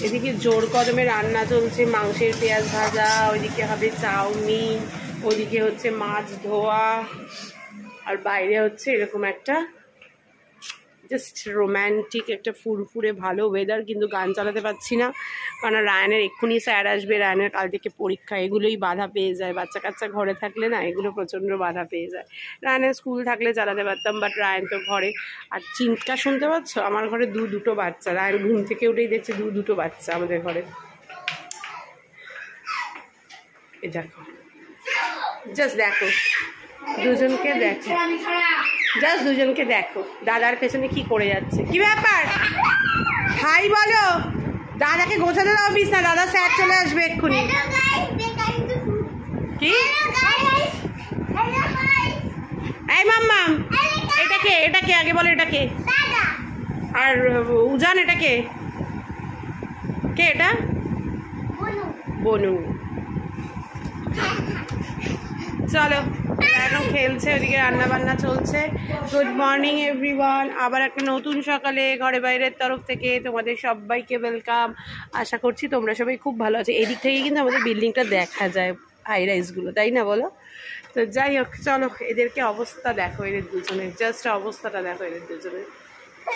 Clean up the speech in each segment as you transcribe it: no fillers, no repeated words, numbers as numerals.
এদিকে জোর কদমে রান্না চলছে, মাংসের পেঁয়াজ ভাজা, ওইদিকে হবে চাউমিন, ওইদিকে হচ্ছে মাছ ধোয়া, আর বাইরে হচ্ছে এরকম একটা জাস্ট রোম্যান্টিক একটা ফুরফুরে ভালো ওয়েদার। কিন্তু গান চালাতে পারছি না, কারণ রায়ানের এক্ষুনি স্যার আসবে, রায়ানের কাল থেকে পরীক্ষা, এগুলোই বাধা পেয়ে যায়। বাচ্চা কাচ্চা ঘরে থাকলে না এগুলো প্রচণ্ড বাধা পেয়ে যায়। রায়ানের স্কুল থাকলে চালাতে পারতাম, বাট রায়ান তো ঘরে। আর চিন্তা শুনতে পাচ্ছ, আমার ঘরে দুটো বাচ্চা, রায়ান ঘুম থেকে উঠেই দেখছে দুটো বাচ্চা আমাদের ঘরে। এ দেখো, জাস্ট দেখো দুজনকে, দেখো জাস্ট দুজনকে দেখো, দাদার পেছনে কি করে যাচ্ছে। কি ব্যাপার, হাই বলো, দাদাকে গোছাতে দাও বিছনা, দাদা স্যার চলে আসবে এক্ষুনি। কি এই মাম্মাম, এটাকে এটাকে আগে বলো, এটাকে। আর উজান, এটাকে কে? এটা বনু। চলো, এখন খেলছে, ওদিকে রান্না বান্না চলছে। গুড মর্নিং এভরিওয়ান, আবার একটা নতুন সকালে ঘরে বাইরের তরফ থেকে তোমাদের সবাইকে ওয়েলকাম। আশা করছি তোমরা সবাই খুব ভালো আছো। এদিক থেকে কিন্তু আমাদের বিল্ডিংটা দেখা যায়, হাই রাইজগুলো, তাই না বলো? তো যাই হোক, চলো এদেরকে অবস্থা দেখো, এদের দুজনের জাস্ট অবস্থাটা দেখো, এদের দুজনের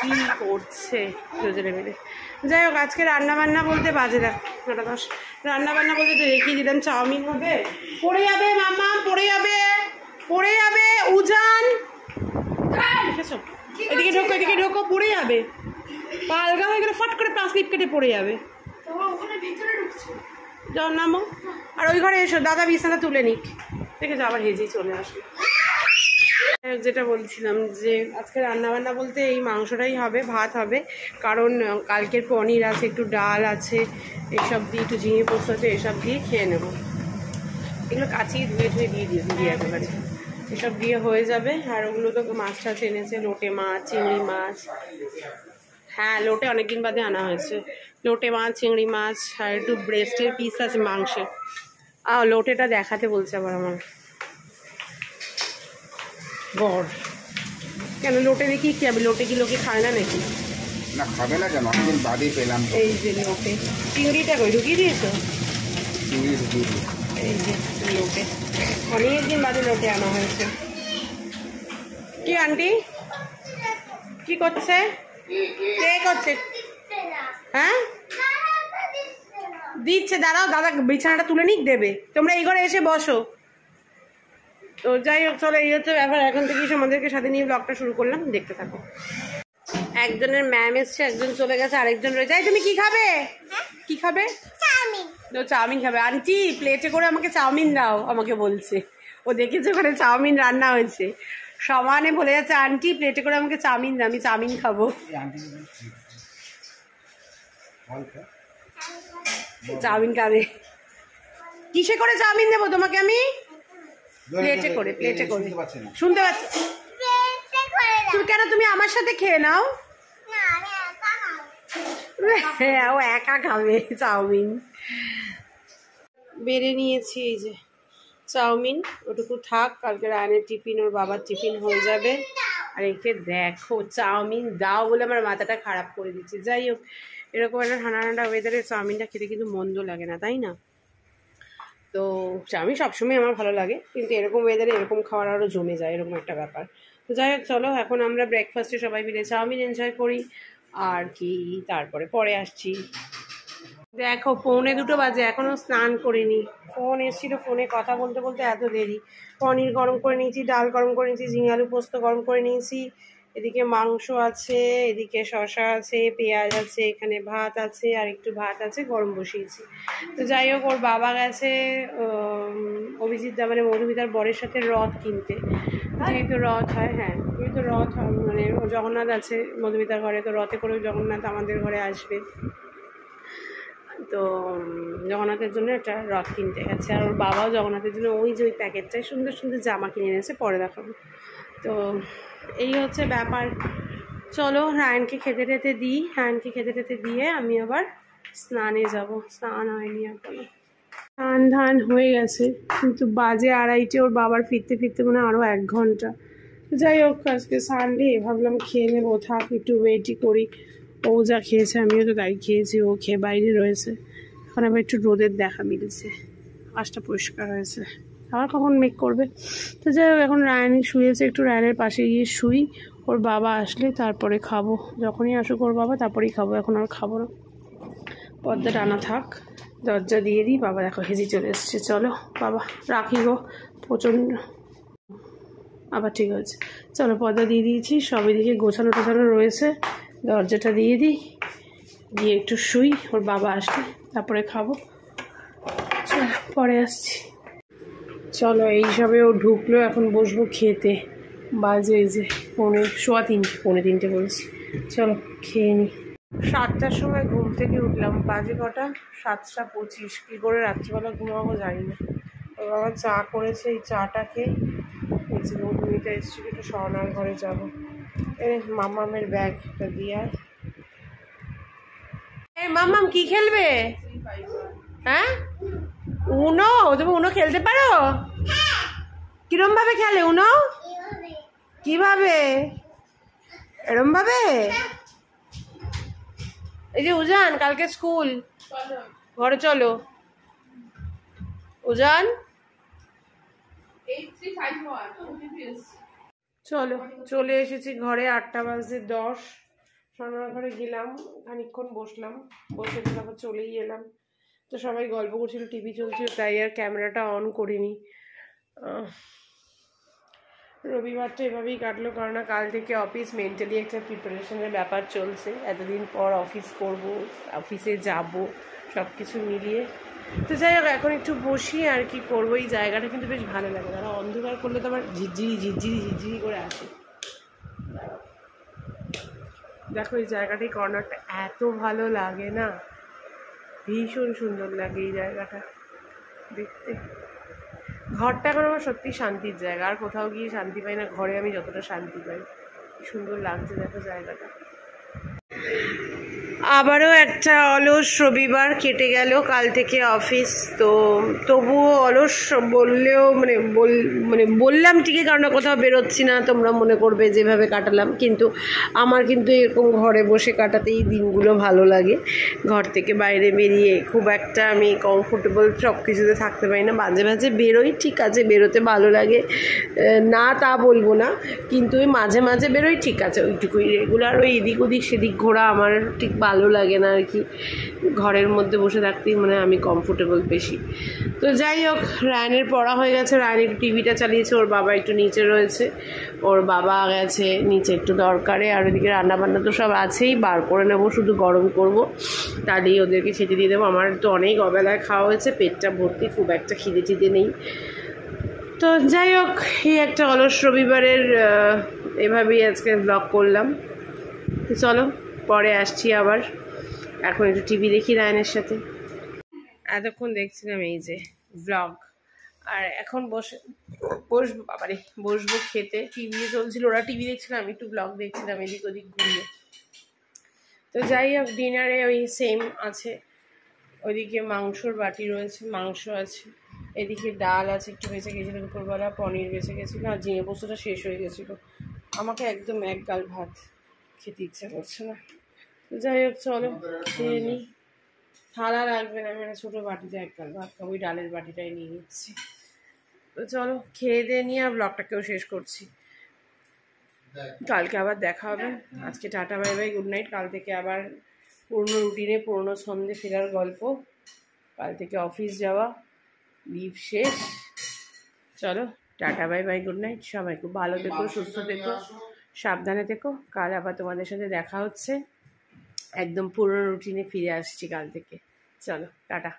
কি করছে দুজনে মিলে। যাই হোক, আজকে রান্নাবান্না বলতে বাজে দেখ 9:10, রান্নাবান্না বলতে তো রেখে দিলাম। চাউমিন হবে, পড়ে যাবে মামা, পড়ে যাবে, পড়ে যাবে উজান, দেখেছো? এদিকে ঢোকো, এদিকে ঢোকো, পড়ে যাবে, পালগা হয়ে গেলে ফট করে পা স্লিপ কেটে পড়ে যাবে। যাও নামো, আর ওই ঘরে এসো, দাদা বিছানা তুলে নিক। দেখেছো, আবার হেজেই চলে আসবে। যেটা বলছিলাম যে আজকে রান্নাবান্না বলতে এই মাংসটাই হবে, ভাত হবে, কারণ কালকের পনির আছে, একটু ডাল আছে, এসব দিয়ে একটু ঝিঙে পোস্ত আছে, এসব দিয়ে খেয়ে নেবো। এগুলো কাচিয়ে ধুয়ে ধুয়ে দিয়ে দিয়ে একেবারে এসব দিয়ে হয়ে যাবে। আর ওগুলো তো মাছ টাছ এনেছে, লোটে মাছ, চিংড়ি মাছ। হ্যাঁ, লোটে অনেকদিন বাদে আনা হয়েছে, লোটে মাছ, চিংড়ি মাছ, আর একটু ব্রেস্টের পিস আছে মাংসে। লোটেটা দেখাতে বলছে আবার আমার বর। কেন লোটে দেখি কি হবে? লোটে কি লোকে খায় না নাকি? না খাবে না কেন, অনেকদিন বাদেই পেলাম। এই যে লোটে, চিংড়িটা কই ঢুকিয়ে দিয়েছো? চিংড়ি ঢুকিয়ে দিই। এই যে লোটে, অনেকদিন বাদে লোটে আনা হয়েছে। কি আন্টি কি করছে? কে করছে? হ্যাঁ দিচ্ছে, দাঁড়াও, দাদা বিছানাটা তুলে নিক, দেবে। তোমরা এই ঘরে এসে বসো। তো যাই হোক, চলো এই হচ্ছে ব্যাপার। এখন থেকেই আমাদেরকে সাথে নিয়ে ব্লগটা শুরু করলাম, দেখতে থাকো। একজনের ম্যাম এসছে, একজন চলে গেছে, আরেকজন রয়েছে। তুমি কি খাবে? কি খাবে? চাউমিন। তো চাউমিন খাবে। আন্টি প্লেটে করে আমাকে চাউমিন দাও, আমাকে বলছে। ও দেখেছে ওখানে চাউমিন রান্না হয়েছে, সমানে বলে যাচ্ছে আন্টি প্লেটে করে আমাকে চাউমিন দাও, আমি চাউমিন খাবো। চাউমিন খাবে? কিসে করে চাউমিন দেবো তোমাকে আমি? প্লেটে করে, প্লেটে করে। শুনতে পাচ্ছি? তুমি কেন, তুমি আমার সাথে খেয়ে নাও। হ্যাঁ, ও একা খাবে চাউমিন। বেড়ে নিয়েছি এই যে চাউমিন, ওটুকু থাক, কালকে রায়ানের টিফিন, ওর বাবার টিফিন হয়ে যাবে। আর একে দেখো, চাউমিন দাও বলে আমার মাথাটা খারাপ করে দিচ্ছে। যাই হোক, এরকম একটা ঠান্ডা ঠান্ডা ওয়েদারে চাউমিনটা খেতে কিন্তু মন্দ লাগে না, তাই না? তো চাউমিন সবসময় আমার ভালো লাগে, কিন্তু এরকম ওয়েদারে এরকম খাওয়ার আরও জমে যায়, এরকম একটা ব্যাপার। তো যাই হোক, চলো এখন আমরা ব্রেকফাস্টে সবাই মিলে চাউমিন এনজয় করি, আর কি তারপরে পরে আসছি। দেখো 1:45 বাজে, এখনও স্নান করিনি। ফোন এসেছিল, ফোনে কথা বলতে বলতে এত দেরি। পনির গরম করে নিয়েছি, ডাল গরম করে নিয়েছি, ঝিঙে আলু পোস্ত গরম করে নিয়েছি, এদিকে মাংস আছে, এদিকে শসা আছে, পেঁয়াজ আছে, এখানে ভাত আছে, আর একটু ভাত আছে, গরম বসিয়েছি। তো যাই হোক, ওর বাবা গেছে অভিজিৎ দা মানে মধুমিতার বরের সাথে রথ কিনতে, যেহেতু রথ হয়। হ্যাঁ, যেহেতু রথ হয়, মানে জগন্নাথ আছে মধুমিতার ঘরে, তো রথে করেও জগন্নাথ আমাদের ঘরে আসবে। তো জগন্নাথের জন্য একটা রথ কিনতে গেছে, আর ওর বাবাও জগন্নাথের জন্য ওই যে ওই প্যাকেটটায় সুন্দর সুন্দর জামা কিনে এনেছে, পরে দেখাবো। তো এই হচ্ছে ব্যাপার। চলো রায়ানকে খেতে টেতে দিই, রায়ানকে খেতে টেতে দিয়ে আমি আবার স্নানে যাব। স্নান হয়নি এখনো, স্নান ধান হয়ে গেছে, কিন্তু বাজে 2:30, ওর বাবার ফিরতে ফিরতে মনে হয় আরও 1 ঘন্টা। যাই হোক, আজকে সানডে, ভাবলাম খেয়ে নেবো, থাক একটু ওয়েটই করি। ও যা খেয়েছে আমিও তো তাই খেয়েছি, ও খেয়ে বাইরে রয়েছে। এখন আবার একটু রোদের দেখা মিলছে, আকাশটা পরিষ্কার হয়েছে, আবার কখন মেঘ করবে। তো যাই হোক, এখন রায়ন শুয়েছে, একটু রায়নের পাশে গিয়ে শুই, ওর বাবা আসলে তারপরে খাবো। যখনই আসুক ওর বাবা তারপরেই খাবো, এখন আর খাবো না। পর্দা টানা থাক, দরজা দিয়ে দিই। বাবা দেখো হেজি চলে এসছে। চলো বাবা রাখি গো, প্রচণ্ড আবার ঠিক আছে। চলো পর্দা দিয়ে দিয়েছি, সব এদিকে গোছানো টোছানো রয়েছে, দরজাটা দিয়ে দিই, দিয়ে একটু শুই, ওর বাবা আসলে তারপরে খাবো। চলো পরে আসছি। চলো এইসবে ও ঢুকলো, এখন বসবো খেতে। বাজে এই যে পৌনে তিনটে বলছি। চলো খেয়ে নিই। 7টার সময় ঘুম থেকে উঠলাম, বাজে কটা 7টা 25। কী করে রাত্রিবেলা ঘুমাবো জানি না। ওর বাবা চা করেছে, এই চাটা খেয়ে এই যে বৌদিটা এসেছিল, একটু সহনার ঘরে যাবো। মামামের ব্যাগটা দিয়ে। এই মামাম কি খেলবে? হ্যাঁ উনো, তুমি উনো খেলতে পারো? কিরম ভাবে খেলে উনো? কিভাবে? এরম ভাবে? এই যে উজান কালকে স্কুল, ঘরে চলো। উজান চলো, চলে এসেছি ঘরে। 8:10 সোনার ঘরে গেলাম, খানিকক্ষণ বসলাম, বসে তারপর চলেই এলাম। তো সবাই গল্প করছিল, টিভি চলছিল, তাই আর ক্যামেরাটা অন করিনি। রবিবারটা এভাবেই কাটলো, কারণ কাল থেকে অফিস, মেন্টালি একটা প্রিপারেশনের ব্যাপার চলছে। এতদিন পর অফিস করব, অফিসে যাব, সব কিছু মিলিয়ে। তো যাই হোক, এখন একটু বসি, আর কি করবো। এই জায়গাটা কিন্তু বেশ ভালো লাগে, তারা অন্ধকার করলে তো আবার ঝিরঝিরি করে আসে। দেখো এই জায়গাটাই, কর্নারটা এত ভালো লাগে না, ভীষণ সুন্দর লাগে এই জায়গাটা দেখতে। ঘরটা এখন আমার সত্যি শান্তির জায়গা, আর কোথাও গিয়ে শান্তি পাই না, ঘরে আমি যতটা শান্তি পাই। সুন্দর লাগছে দেখো জায়গাটা। আবারও একটা অলস রবিবার কেটে গেল, কাল থেকে অফিস। তো তবুও অলস বললেও বললাম ঠিকই, কারণ কোথাও বেরোচ্ছি না, তোমরা মনে করবে যেভাবে কাটালাম, কিন্তু আমার কিন্তু এরকম ঘরে বসে কাটাতেই দিনগুলো ভালো লাগে। ঘর থেকে বাইরে বেরিয়ে খুব একটা আমি কমফোর্টেবল সব কিছুতে থাকতে পারি না। মাঝে মাঝে বেরোই, ঠিক আছে, বেরোতে ভালো লাগে না তা বলবো না, কিন্তু ওই মাঝে মাঝে বেরোই, ঠিক আছে, ওইটুকুই। রেগুলার ওই এদিক ওদিক সেদিক ঘোরা আমার ঠিক ভালো লাগে না আর কি। ঘরের মধ্যে বসে থাকতেই মানে আমি কমফোর্টেবল বেশি। তো যাই হোক, রায়নের পড়া হয়ে গেছে, রায়ন একটু টিভিটা চালিয়েছে, ওর বাবা একটু নিচে রয়েছে, ওর বাবা গেছে নিচে একটু দরকারে। আর ওদিকে রান্নাবান্না তো সব আছেই, বার করে নেবো, শুধু গরম করব, তাহলেই ওদেরকে খেতে দিয়ে দেবো। আমার তো অনেক অবেলায় খাওয়া হয়েছে, পেটটা ভর্তি, খুব একটা খিদে টিদে নেই। তো যাই হোক, এই একটা অলস রবিবারের এভাবেই আজকে ব্লগ করলাম। তো চলো পরে আসছি আবার। এখন একটু টিভি দেখি রায়নের সাথে। এতক্ষণ দেখছিলাম এই যে ব্লগ, আর এখন বসবো বাবারে, বসবো খেতে। টিভি চলছিল, ওরা টিভি দেখছিল, আমি একটু ব্লগ দেখছিলাম এদিক ওদিক ঘুরিয়ে। তো যাই হোক, ডিনারে ওই সেম আছে, ওইদিকে মাংসর বাটি রয়েছে, মাংস আছে, এদিকে ডাল আছে, একটু বেঁচে গেছিলো দুপুরবেলা, পনির বেঁচে গেছিলো, আর ঝিঙে পোস্তটা শেষ হয়ে গেছিলো। আমাকে একদম এক গাল ভাত খেতে ইচ্ছা করছে না। তো যাই হোক চলো খেয়ে নিই। থালা লাগবে না, আমি ছোটো বাটিতে এক গাল ভাত খাবো, ওই ডালের বাটিটাই নিয়ে নিচ্ছি। তো চলো খেয়ে দিয়ে নিয়ে আর ব্লগটাকেও শেষ করছি। কালকে আবার দেখা হবে। আজকে tata bye bye, good night. কাল থেকে আবার পুরনো রুটিনে, পুরনো ছন্দে ফেরার গল্প। কাল থেকে অফিস যাওয়া, লিভ শেষ। চলো tata bye bye, good night. সবাই খুব ভালো থেকো, সুস্থ থেকো, সাবধানে থেকো। কাল আবার তোমাদের সাথে দেখা হচ্ছে, একদম পুরনো রুটিনে ফিরে আসছি কাল থেকে। চলো টাটা।